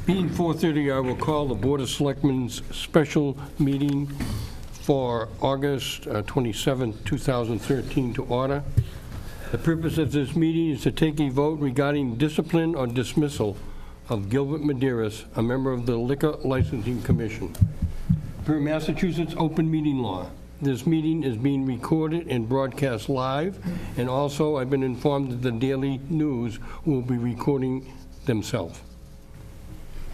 Being 4:30, I will call the Board of Selectmen's special meeting for August 27, 2013 to order. The purpose of this meeting is to take a vote regarding discipline or dismissal of Gilbert Medeiros, a member of the Liquor Licensing Commission. Per Massachusetts open meeting law, this meeting is being recorded and broadcast live, and also I've been informed that the Daily News will be recording themselves.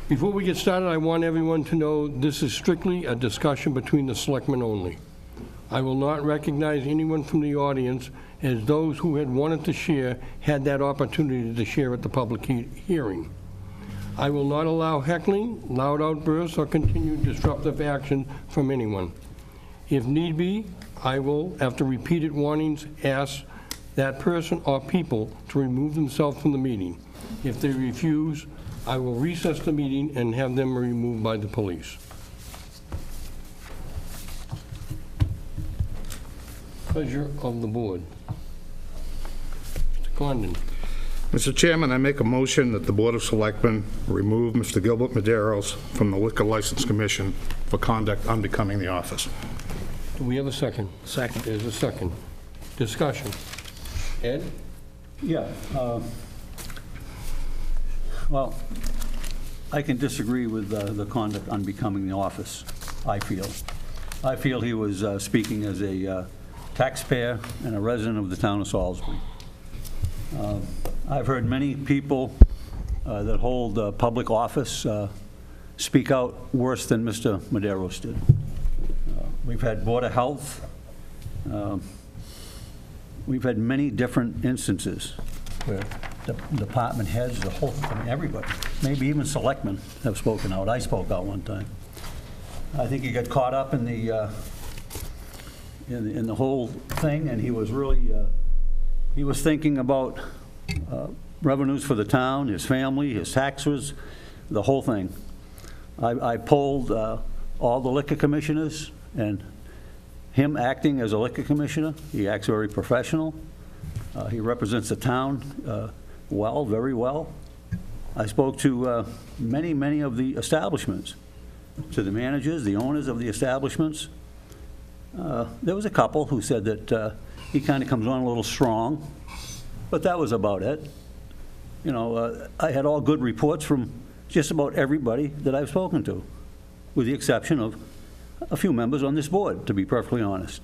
Before we get started, I want everyone to know this is strictly a discussion between the selectmen only. I will not recognize anyone from the audience, as those who had wanted to share had that opportunity to share at the public hearing. I will not allow heckling, loud outbursts, or continued disruptive action from anyone. If need be, I will, after repeated warnings, ask that person or people to remove themselves from the meeting. If they refuse, I will recess the meeting and have them removed by the police. Pleasure of the board. Mr. Condon. Mr. Chairman, I make a motion that the Board of Selectmen remove Mr. Gilbert Medeiros from the Liquor License Commission for conduct unbecoming the office. Do we have a second? Second. There's a second. Discussion. Ed? Yeah. Well, I can disagree with the conduct unbecoming the office, I feel. I feel he was speaking as a taxpayer and a resident of the town of Salisbury. I've heard many people that hold public office speak out worse than Mr. Medeiros did. We've had Board of Health. We've had many different instances where the department heads, the whole, I mean, everybody, maybe even selectmen have spoken out. I spoke out one time. I think he got caught up in the whole thing, and he was really he was thinking about revenues for the town, his family, his taxes, the whole thing. I polled all the liquor commissioners, and him acting as a liquor commissioner, he acts very professional. He represents the town well, very well. I spoke to many of the establishments, to the managers, the owners of the establishments. There was a couple who said that he kind of comes on a little strong, but that was about it. You know, I had all good reports from just about everybody that I've spoken to, with the exception of a few members on this board, to be perfectly honest.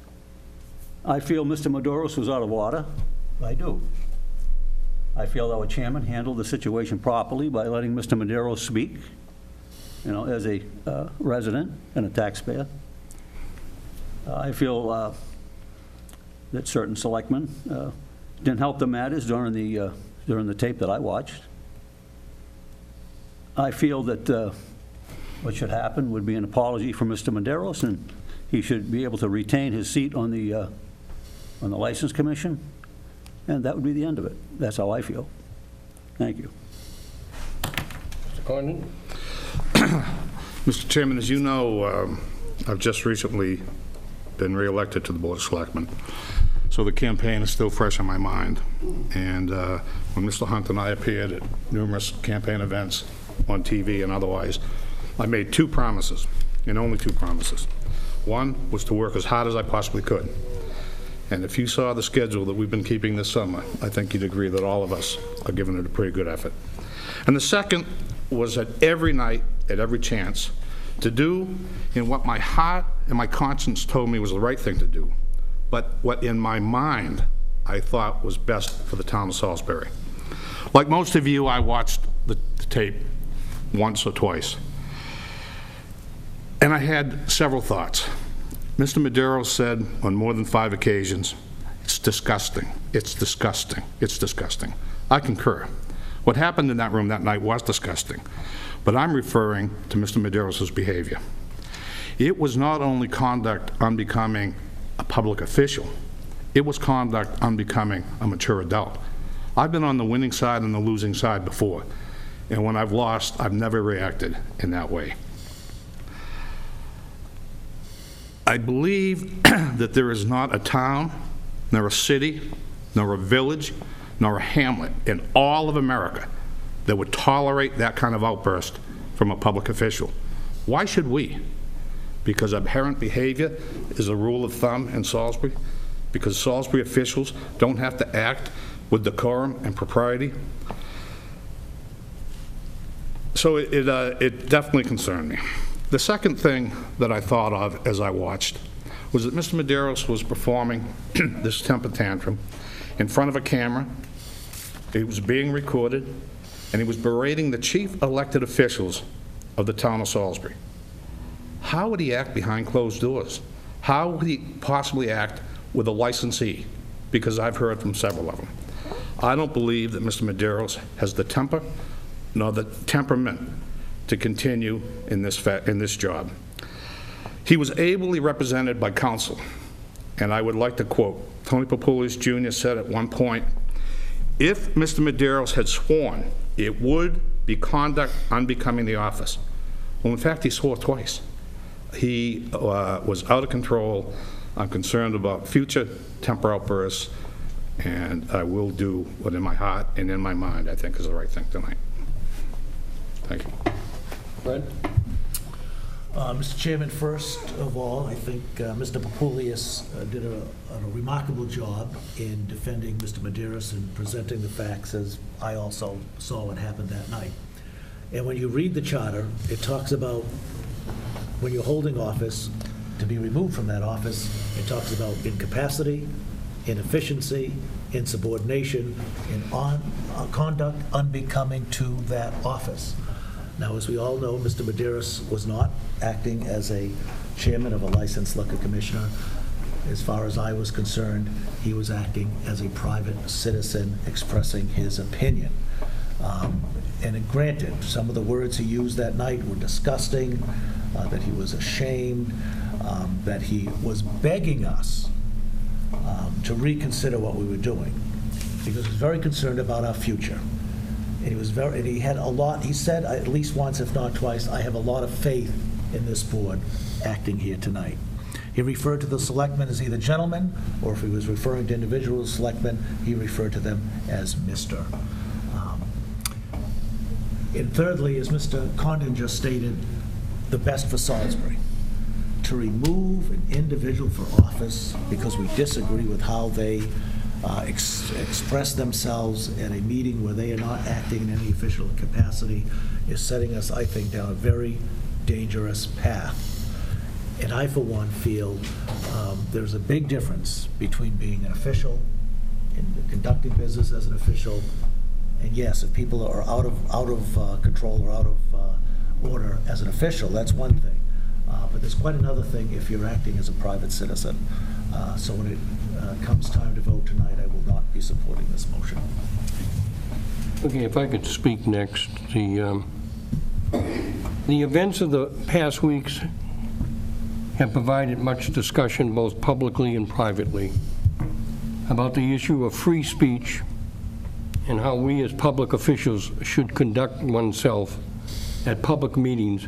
I feel Mr. Medeiros was out of order. I do. I feel our chairman handled the situation properly by letting Mr. Medeiros speak, you know, as a resident and a taxpayer. I feel that certain selectmen didn't help the matters during the tape that I watched. I feel that what should happen would be an apology from Mr. Medeiros, and he should be able to retain his seat on the License Commission, and that would be the end of it. That's how I feel. Thank you. Mr. Condon? Mr. Chairman, as you know, I've just recently been re-elected to the Board of Selectmen, so the campaign is still fresh in my mind. And when Mr. Hunt and I appeared at numerous campaign events on TV and otherwise, I made two promises, and only two promises. One was to work as hard as I possibly could. And if you saw the schedule that we've been keeping this summer, I think you'd agree that all of us are giving it a pretty good effort. And the second was that every night, at every chance, to do in what my heart and my conscience told me was the right thing to do, but what in my mind I thought was best for the town of Salisbury. Like most of you, I watched the tape once or twice, and I had several thoughts. Mr. Medeiros said on more than 5 occasions, "It's disgusting, it's disgusting, it's disgusting." I concur. What happened in that room that night was disgusting, but I'm referring to Mr. Medeiros' behavior. It was not only conduct unbecoming a public official, it was conduct unbecoming a mature adult. I've been on the winning side and the losing side before, and when I've lost, I've never reacted in that way. I believe that there is not a town, nor a city, nor a village, nor a hamlet in all of America that would tolerate that kind of outburst from a public official. Why should we? Because abhorrent behavior is a rule of thumb in Salisbury? Because Salisbury officials don't have to act with decorum and propriety? So it definitely concerned me. The second thing that I thought of as I watched was that Mr. Medeiros was performing this temper tantrum in front of a camera. It was being recorded, and he was berating the chief elected officials of the town of Salisbury. How would he act behind closed doors? How would he possibly act with a licensee? Because I've heard from several of them. I don't believe that Mr. Medeiros has the temper nor the temperament to continue in this job. He was ably represented by counsel, and I would like to quote, Tony Papoulias Jr. said at one point, if Mr. Medeiros had sworn, it would be conduct unbecoming the office. Well, in fact, he swore twice. He was out of control. I'm concerned about future temper outbursts, and I will do what in my heart and in my mind I think is the right thing tonight. Thank you. Fred? Mr. Chairman, first of all, I think Mr. Papoulias did a remarkable job in defending Mr. Medeiros and presenting the facts as I also saw what happened that night. And when you read the charter, it talks about when you're holding office, to be removed from that office, it talks about incapacity, inefficiency, insubordination, and conduct unbecoming to that office. Now, as we all know, Mr. Medeiros was not acting as a chairman of a licensed liquor commissioner. As far as I was concerned, he was acting as a private citizen expressing his opinion. And granted, some of the words he used that night were disgusting, that he was ashamed, that he was begging us to reconsider what we were doing, because he was very concerned about our future. And he had a lot, he said at least once, if not twice, I have a lot of faith in this board acting here tonight. He referred to the selectmen as either gentlemen, or if he was referring to individual selectmen, he referred to them as Mr. And thirdly, as Mr. Condon just stated, the best for Salisbury. To remove an individual for office because we disagree with how they express themselves at a meeting where they are not acting in any official capacity is setting us, I think, down a very dangerous path. And I, for one, feel there's a big difference between being an official and conducting business as an official. And yes, if people are out of control or out of order as an official, that's one thing. But there's quite another thing if you're acting as a private citizen. So when it comes time to vote tonight, I will not be supporting this motion. Okay, if I could speak next. The events of the past weeks have provided much discussion, both publicly and privately, about the issue of free speech and how we as public officials should conduct oneself at public meetings,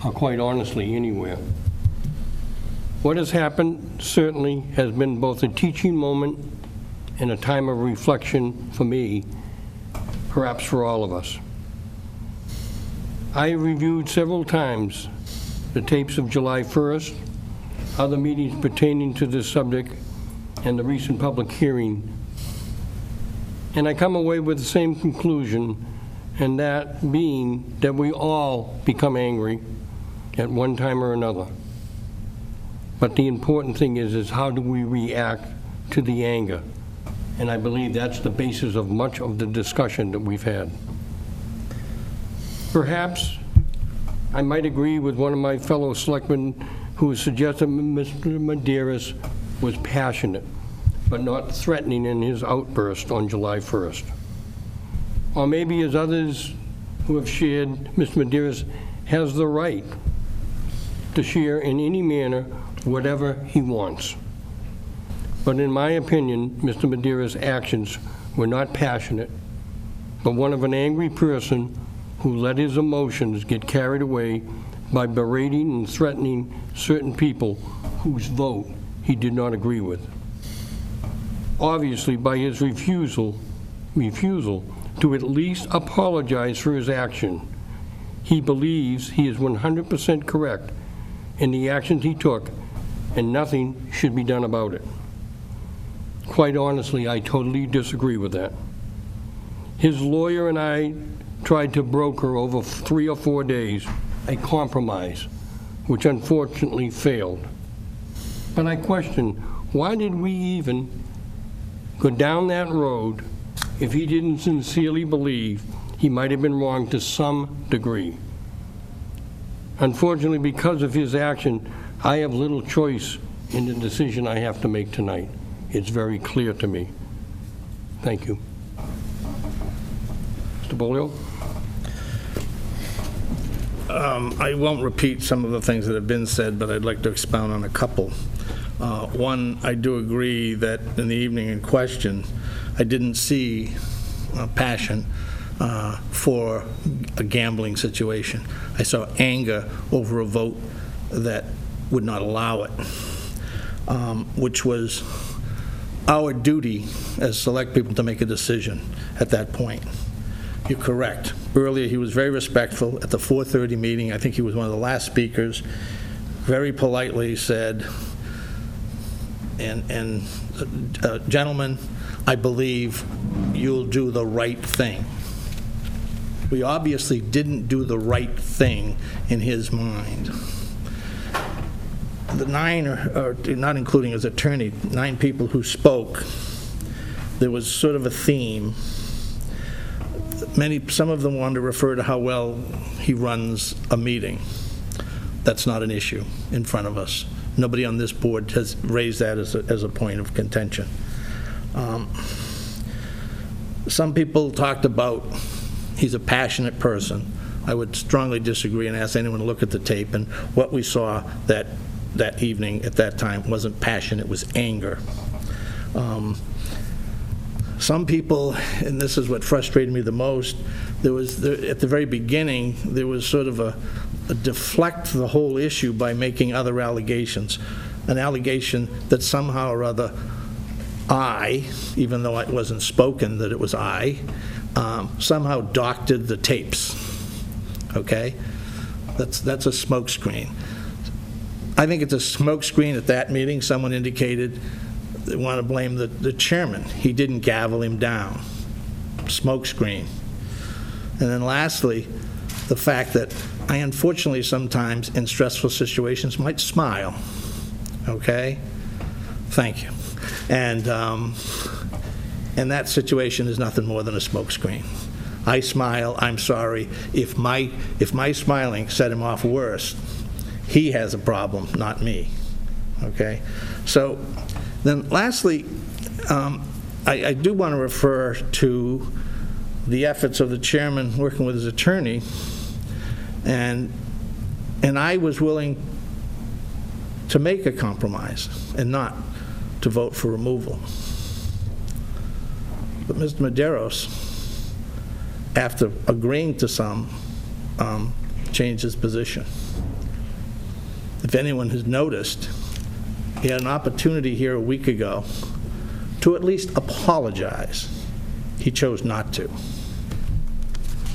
or quite honestly, anywhere. What has happened certainly has been both a teaching moment and a time of reflection for me, perhaps for all of us. I reviewed several times the tapes of July 1st, other meetings pertaining to this subject, and the recent public hearing. And I come away with the same conclusion, and that being that we all become angry at one time or another. But the important thing is how do we react to the anger? And I believe that's the basis of much of the discussion that we've had. Perhaps I might agree with one of my fellow selectmen who suggested Mr. Medeiros was passionate, but not threatening in his outburst on July 1st. Or maybe as others who have shared, Mr. Medeiros has the right to share in any manner whatever he wants. But in my opinion, Mr. Medeiros' actions were not passionate, but one of an angry person who let his emotions get carried away by berating and threatening certain people whose vote he did not agree with. Obviously, by his refusal refusal to at least apologize for his action. He believes he is 100% correct in the actions he took, and nothing should be done about it. Quite honestly, I totally disagree with that. His lawyer and I tried to broker over 3 or 4 days a compromise, which unfortunately failed. But I question, why did we even go down that road if he didn't sincerely believe he might have been wrong to some degree? Unfortunately, because of his action, I have little choice in the decision I have to make tonight. It's very clear to me. Thank you. Mr. Bolio? I won't repeat some of the things that have been said, but I'd like to expound on a couple. One, I do agree that in the evening in question, I didn't see passion for a gambling situation. I saw anger over a vote that would not allow it, which was our duty as select people to make a decision at that point. You're correct. Earlier, he was very respectful. At the 4:30 meeting, I think he was one of the last speakers, very politely said, gentlemen, I believe you'll do the right thing. We obviously didn't do the right thing in his mind. The 9, or not including his attorney, 9 people who spoke, there was sort of a theme. Some of them wanted to refer to how well he runs a meeting. That's not an issue in front of us. Nobody on this board has raised that as a point of contention. Some people talked about he's a passionate person. I would strongly disagree and ask anyone to look at the tape, and what we saw that evening at that time wasn't passion, it was anger. Some people, and this is what frustrated me the most, at the very beginning, there was sort of a deflect the whole issue by making other allegations. An allegation that somehow or other I, even though it wasn't spoken that it was I, somehow doctored the tapes, okay? That's a smokescreen. I think it's a smokescreen at that meeting. Someone indicated they want to blame the chairman. He didn't gavel him down. Smokescreen. And then lastly, the fact that I unfortunately sometimes in stressful situations might smile, okay? Thank you. And that situation is nothing more than a smokescreen. I smile, I'm sorry. If my smiling set him off worse, he has a problem, not me, okay? So then lastly, I do want to refer to the efforts of the chairman working with his attorney, and I was willing to make a compromise and not to vote for removal. But Mr. Medeiros, after agreeing to some, changed his position. If anyone has noticed, he had an opportunity here a week ago to at least apologize. He chose not to.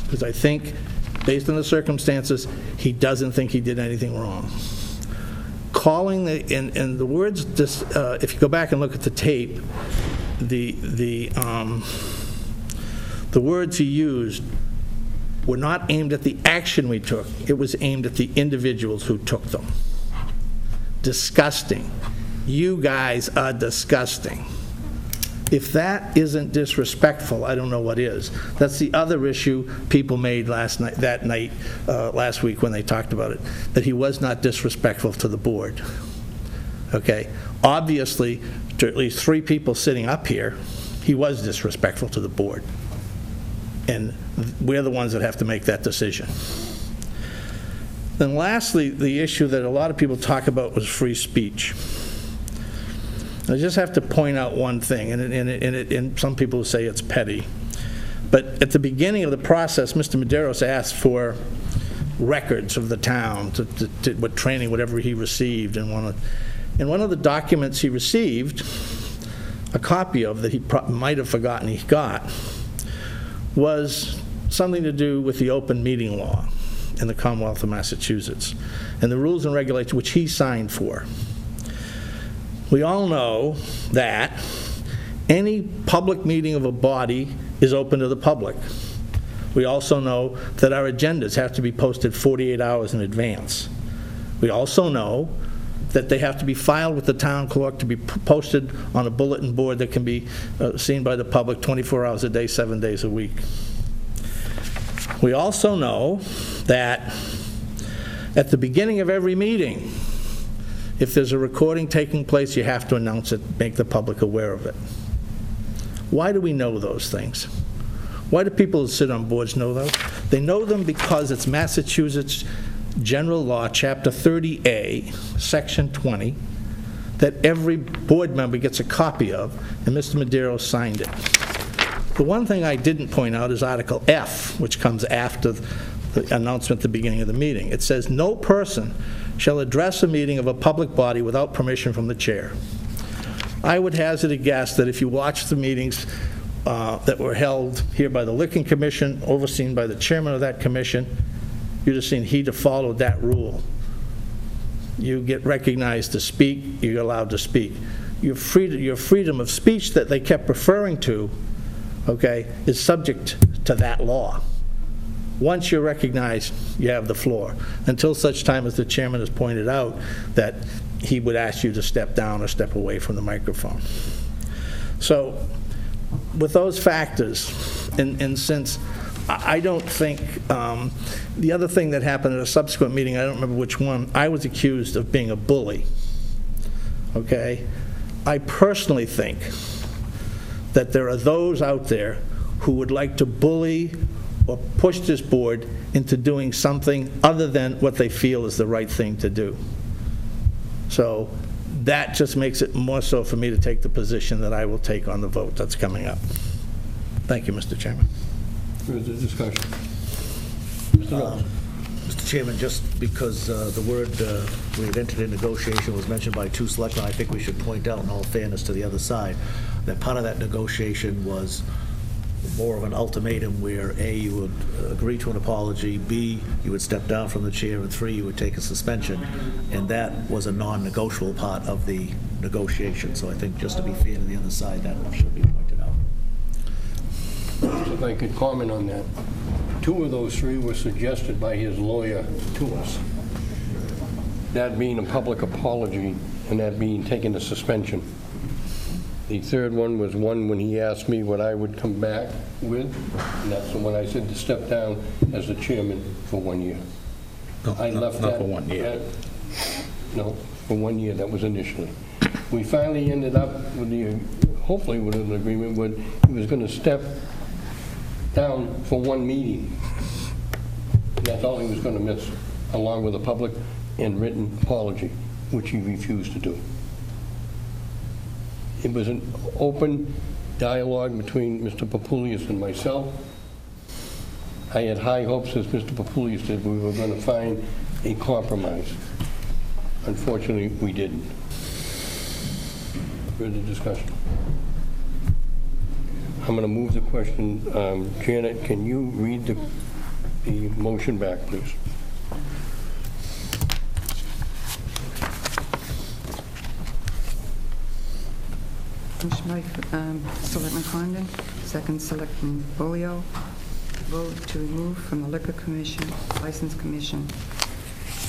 Because I think, based on the circumstances, he doesn't think he did anything wrong. Calling in the words, if you go back and look at the tape, the words he used were not aimed at the action we took. It was aimed at the individuals who took them. Disgusting. You guys are disgusting. If that isn't disrespectful, I don't know what is. That's the other issue people made last week when they talked about it, that he was not disrespectful to the board. Okay? Obviously, to at least 3 people sitting up here, he was disrespectful to the board. And we're the ones that have to make that decision. Then lastly, the issue that a lot of people talk about was free speech. I just have to point out one thing, and some people say it's petty. But at the beginning of the process, Mr. Medeiros asked for records of the town, what training, whatever he received. And one of the documents he received, a copy of that he might have forgotten he got, was something to do with the open meeting law in the Commonwealth of Massachusetts and the rules and regulations which he signed for. We all know that any public meeting of a body is open to the public. We also know that our agendas have to be posted 48 hours in advance. We also know that they have to be filed with the town clerk to be posted on a bulletin board that can be seen by the public 24 hours a day, 7 days a week. We also know that at the beginning of every meeting, if there's a recording taking place, you have to announce it, make the public aware of it. Why do we know those things? Why do people who sit on boards know those? They know them because it's Massachusetts General Law, Chapter 30A, Section 20, that every board member gets a copy of, and Mr. Madero signed it. The one thing I didn't point out is Article F, which comes after the announcement at the beginning of the meeting. It says, "No person shall address a meeting of a public body without permission from the chair." I would hazard a guess that if you watch the meetings that were held here by the Liquor Commission, overseen by the chairman of that commission, you'd have seen he'd have followed that rule. You get recognized to speak, you're allowed to speak. Your freedom of speech that they kept referring to, okay, is subject to that law. Once you're recognized, you have the floor, until such time as the chairman has pointed out that he would ask you to step down or step away from the microphone. So with those factors, and since I don't think, the other thing that happened at a subsequent meeting, I don't remember which one, I was accused of being a bully, okay? I personally think that there are those out there who would like to bully or push this board into doing something other than what they feel is the right thing to do. So that just makes it more so for me to take the position that I will take on the vote that's coming up. Thank you, Mr. Chairman. Further discussion? Mr. Chairman, just because the word we had entered in negotiation was mentioned by two selectmen, I think we should point out, in all fairness to the other side, that part of that negotiation was more of an ultimatum where, A, you would agree to an apology, B, you would step down from the chair, and 3, you would take a suspension. And that was a non-negotiable part of the negotiation. So I think just to be fair to the other side, that should be pointed out. If I could comment on that. 2 of those 3 were suggested by his lawyer to us. That being a public apology and that being taking a suspension. The third one was one when he asked me what I would come back with, and that's the one I said to step down as the chairman for 1 year. I left not that. for 1 year. No, for 1 year, that was initially. We finally ended up with hopefully with an agreement where he was going to step down for 1 meeting. And that's all he was going to miss, along with a public and written apology, which he refused to do. It was an open dialogue between Mr. Papulius and myself. I had high hopes, as Mr. Papulius did, we were going to find a compromise. Unfortunately, we didn't. Further discussion? I'm going to move the question. Janet, can you read the motion back, please? Motion by Selectman Condon, second Selectman Bolio. Vote to remove from the Liquor Commission, License Commission,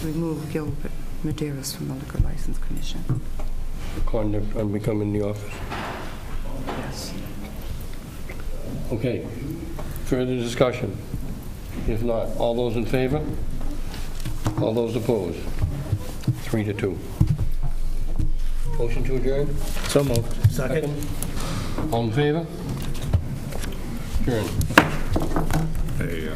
remove Gilbert Medeiros from the Liquor License Commission. Conduct on becoming the office. Yes. Okay. Further discussion? If not, all those in favor? All those opposed? 3-2. Motion to adjourn? So moved. Second? All in favor? Adjourn. Hey,